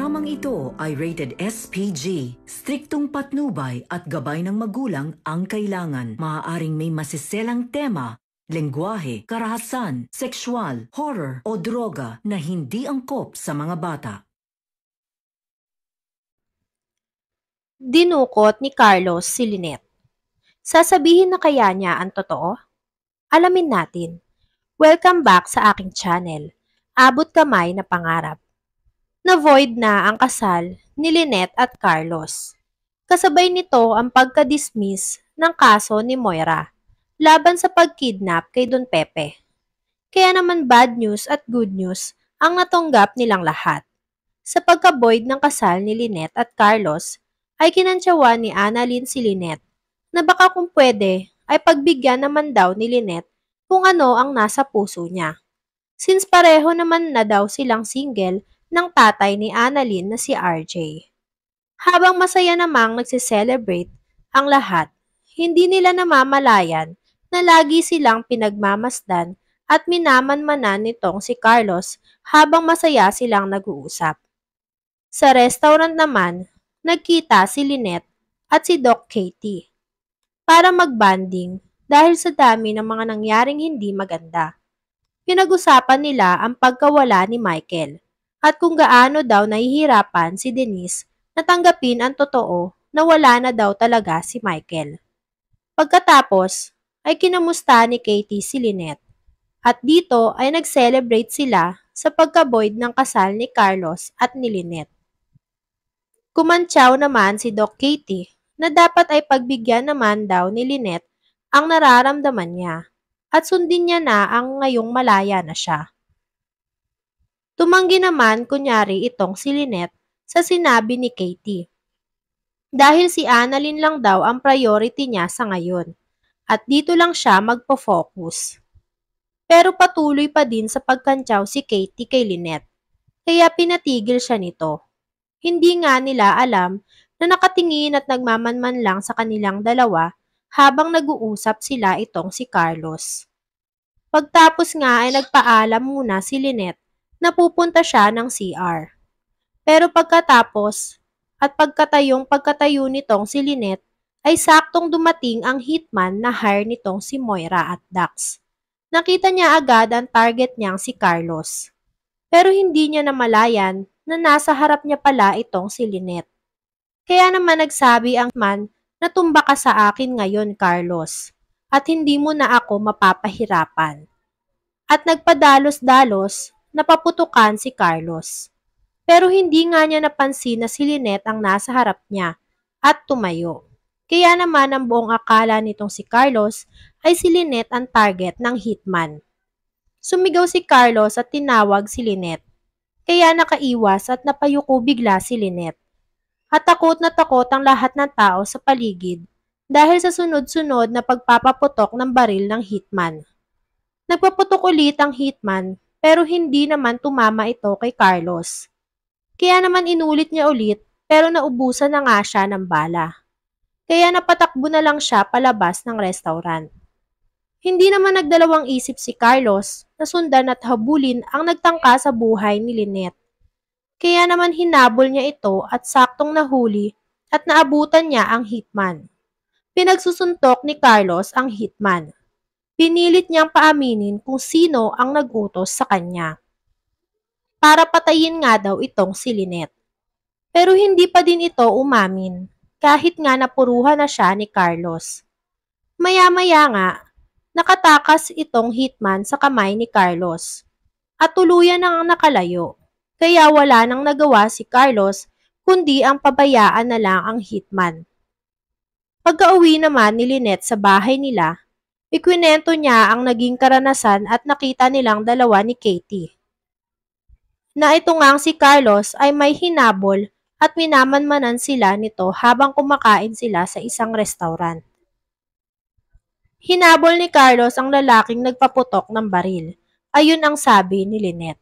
Programang ito ay rated SPG. Striktong patnubay at gabay ng magulang ang kailangan. Maaaring may masiselang tema, lengguwahe, karahasan, sexual, horror o droga na hindi angkop sa mga bata. Dinukot ni Carlos si Lynette. Sasabihin na kaya niya ang totoo? Alamin natin. Welcome back sa aking channel, Abot Kamay na Pangarap. Na-void na ang kasal ni Lynette at Carlos. Kasabay nito ang pagka-dismiss ng kaso ni Moira laban sa pagkidnap kay Don Pepe. Kaya naman bad news at good news ang natanggap nilang lahat. Sa pagka-void ng kasal ni Lynette at Carlos, ay kinantsawa ni Annalyn si Lynette na baka kung pwede ay pagbigyan naman daw ni Lynette kung ano ang nasa puso niya. Since pareho naman na daw silang single ng tatay ni Annalyn na si RJ. Habang masaya namang nagsiselebrate ang lahat, hindi nila namamalayan na lagi silang pinagmamasdan at minamanmanan nitong si Carlos habang masaya silang nag-uusap. Sa restaurant naman, nagkita si Lynette at si Doc Katie para mag-bonding dahil sa dami ng mga nangyaring hindi maganda. Pinag-usapan nila ang pagkawala ni Michael at kung gaano daw nahihirapan si Denise na tanggapin ang totoo na wala na daw talaga si Michael. Pagkatapos ay kinamusta ni Katie si Lynette at dito ay nag-celebrate sila sa pagka-void ng kasal ni Carlos at ni Lynette. Kumantsaw naman si Doc Katie na dapat ay pagbigyan naman daw ni Lynette ang nararamdaman niya at sundin niya na ang ngayong malaya na siya. Tumanggi naman kunyari itong si Lynette sa sinabi ni Katie. Dahil si Annalyn lang daw ang priority niya sa ngayon at dito lang siya magpo-focus. Pero patuloy pa din sa pagkantsaw si Katie kay Lynette, kaya pinatigil siya nito. Hindi nga nila alam na nakatingin at nagmamanman lang sa kanilang dalawa habang nag-uusap sila itong si Carlos. Pagtapos nga ay nagpaalam muna si Lynette na pupunta siya ng CR. Pero pagkatapos at pagkatayo nitong si Lynette ay saktong dumating ang hitman na hire nitong si Moira at Dax. Nakita niya agad ang target niyang si Carlos. Pero hindi niya namalayan na nasa harap niya pala itong si Lynette. Kaya naman nagsabi ang man na tumba ka sa akin ngayon, Carlos, at hindi mo na ako mapapahirapan. At nagpadalos-dalos na paputukan si Carlos. Pero hindi nga niya napansin na si Lynette ang nasa harap niya at tumayo. Kaya naman ang buong akala nitong si Carlos ay si Lynette ang target ng hitman. Sumigaw si Carlos at tinawag si Lynette. Kaya nakaiwas at napayuko bigla si Lynette. At takot na takot ang lahat ng tao sa paligid dahil sa sunod-sunod na pagpapaputok ng baril ng hitman. Nagpaputok ulit ang hitman pero hindi naman tumama ito kay Carlos. Kaya naman inulit niya ulit pero naubusan na nga siya ng bala. Kaya napatakbo na lang siya palabas ng restaurant. Hindi naman nagdalawang isip si Carlos na sundan at habulin ang nagtangka sa buhay ni Lynette. Kaya naman hinabol niya ito at saktong nahuli at naabutan niya ang hitman. Pinagsusuntok ni Carlos ang hitman. Pinilit niyang paaminin kung sino ang nag-utos sa kanya. Para patayin nga daw itong si Lynette. Pero hindi pa din ito umamin kahit nga napuruhan na siya ni Carlos. Maya-maya nga, nakatakas itong hitman sa kamay ni Carlos at tuluyan nang nakalayo. Kaya wala nang nagawa si Carlos kundi ang pabayaan na lang ang hitman. Pagka-uwi naman ni Lynette sa bahay nila, ikwinento niya ang naging karanasan at nakita nilang dalawa ni Katie. Na ito ngang si Carlos ay may hinabol at minamanmanan sila nito habang kumakain sila sa isang restaurant. Hinabol ni Carlos ang lalaking nagpaputok ng baril. Ayun ang sabi ni Lynette.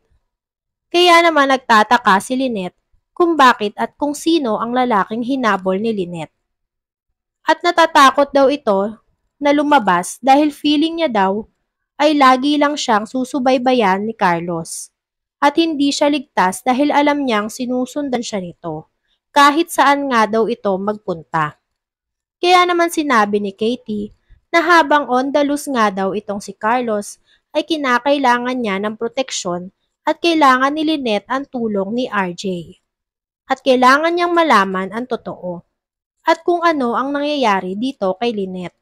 Kaya naman nagtataka si Lynette kung bakit at kung sino ang lalaking hinabol ni Lynette. At natatakot daw ito na lumabas dahil feeling niya daw ay lagi lang siyang susubaybayan ni Carlos. at hindi siya ligtas dahil alam niyang sinusundan siya nito, kahit saan nga daw ito magpunta. Kaya naman sinabi ni Katie na habang on the loose nga daw itong si Carlos ay kinakailangan niya ng proteksyon at kailangan ni Lynette ang tulong ni RJ. At kailangan niyang malaman ang totoo at kung ano ang nangyayari dito kay Lynette.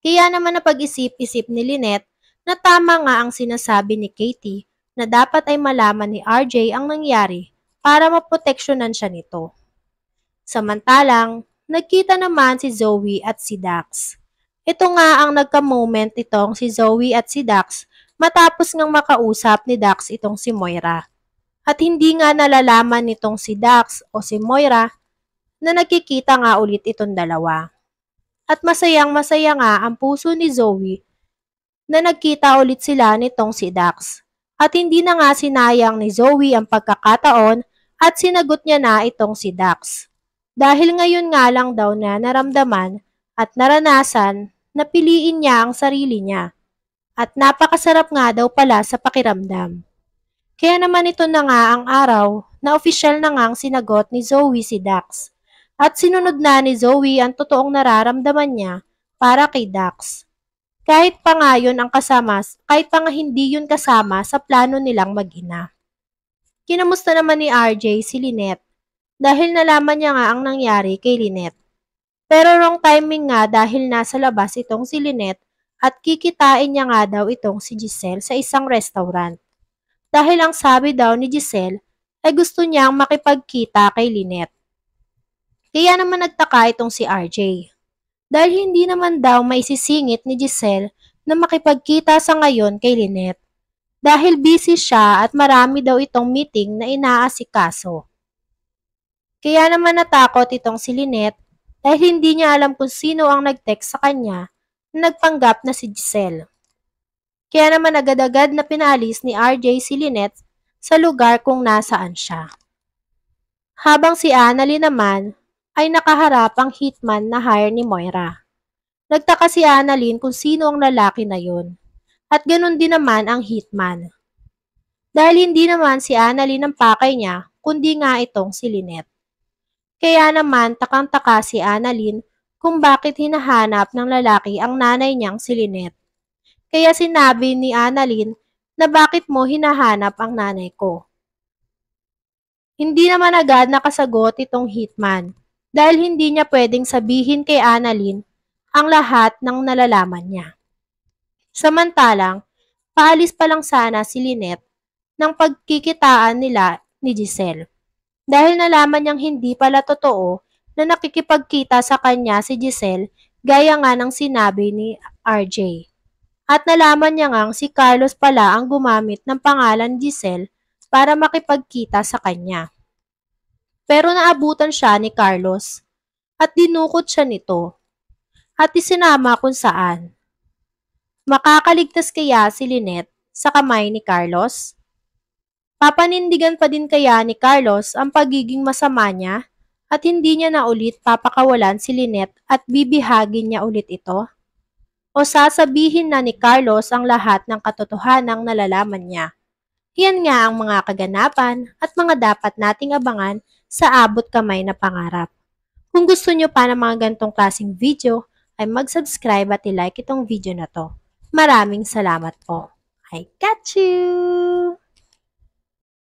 Kaya naman napag-isip-isip ni Lynette na tama nga ang sinasabi ni Katie na dapat ay malaman ni RJ ang nangyari para maproteksyonan siya nito. Samantalang, nagkita naman si Zoe at si Dax. Ito nga ang nagka-moment itong si Zoe at si Dax matapos ngang makausap ni Dax itong si Moira. At hindi nga nalalaman nitong si Dax o si Moira na nagkikita nga ulit itong dalawa. At masayang-masaya nga ang puso ni Zoe na nagkita ulit sila nitong si Dax. At hindi na nga sinayang ni Zoe ang pagkakataon at sinagot niya na itong si Dax. Dahil ngayon nga lang daw na naramdaman at naranasan na piliin niya ang sarili niya. At napakasarap nga daw pala sa pakiramdam. Kaya naman ito na nga ang araw na opisyal na nga ang sinagot ni Zoe si Dax. At sinunod na ni Zoe ang totoong nararamdaman niya para kay Dax. Kahit pa nga hindi yun kasama sa plano nilang mag-ina. Kinamusta naman ni RJ si Lynette dahil nalaman niya nga ang nangyari kay Lynette. Pero wrong timing nga dahil nasa labas itong si Lynette at kikitain niya nga daw itong si Giselle sa isang restaurant. Dahil ang sabi daw ni Giselle ay gusto niyang makipagkita kay Lynette. Kaya naman nagtaka itong si RJ. Dahil hindi naman daw maisisingit ni Giselle na makipagkita sa ngayon kay Lynette. Dahil busy siya at marami daw itong meeting na inaasikaso. Kaya naman natakot itong si Lynette dahil hindi niya alam kung sino ang nag-text sa kanya na nagpanggap na si Giselle. Kaya naman agad-agad na pinaalis ni RJ si Lynette sa lugar kung nasaan siya. Habang si Annalyn naman ay nakaharap ang hitman na hire ni Moira. Nagtaka si Annalyn kung sino ang lalaki na yun. At ganun din naman ang hitman. Dahil hindi naman si Annalyn ang pakay niya, kundi nga itong si Lynette. Kaya naman takang-taka si Annalyn kung bakit hinahanap ng lalaki ang nanay niyang si Lynette. Kaya sinabi ni Annalyn na bakit mo hinahanap ang nanay ko. Hindi naman agad nakasagot itong hitman dahil hindi niya pwedeng sabihin kay Annalyn ang lahat ng nalalaman niya. Samantalang, paalis pa lang sana si Lynette ng pagkikitaan nila ni Giselle. Dahil nalaman niyang hindi pala totoo na nakikipagkita sa kanya si Giselle gaya nga ng sinabi ni RJ. At nalaman niya ngang si Carlos pala ang gumamit ng pangalan Giselle para makipagkita sa kanya. Pero naabutan siya ni Carlos at dinukot siya nito at isinama kung saan. Makakaligtas kaya si Lynette sa kamay ni Carlos? Papanindigan pa din kaya ni Carlos ang pagiging masama niya at hindi niya na ulit papakawalan si Lynette at bibihagin niya ulit ito? O sasabihin na ni Carlos ang lahat ng katotohanang nalalaman niya? Yan nga ang mga kaganapan at mga dapat nating abangan sa abot kamay na pangarap. Kung gusto nyo pa ng mga gantong klaseng video, ay mag-subscribe at i-like itong video na to. Maraming salamat po. I got you!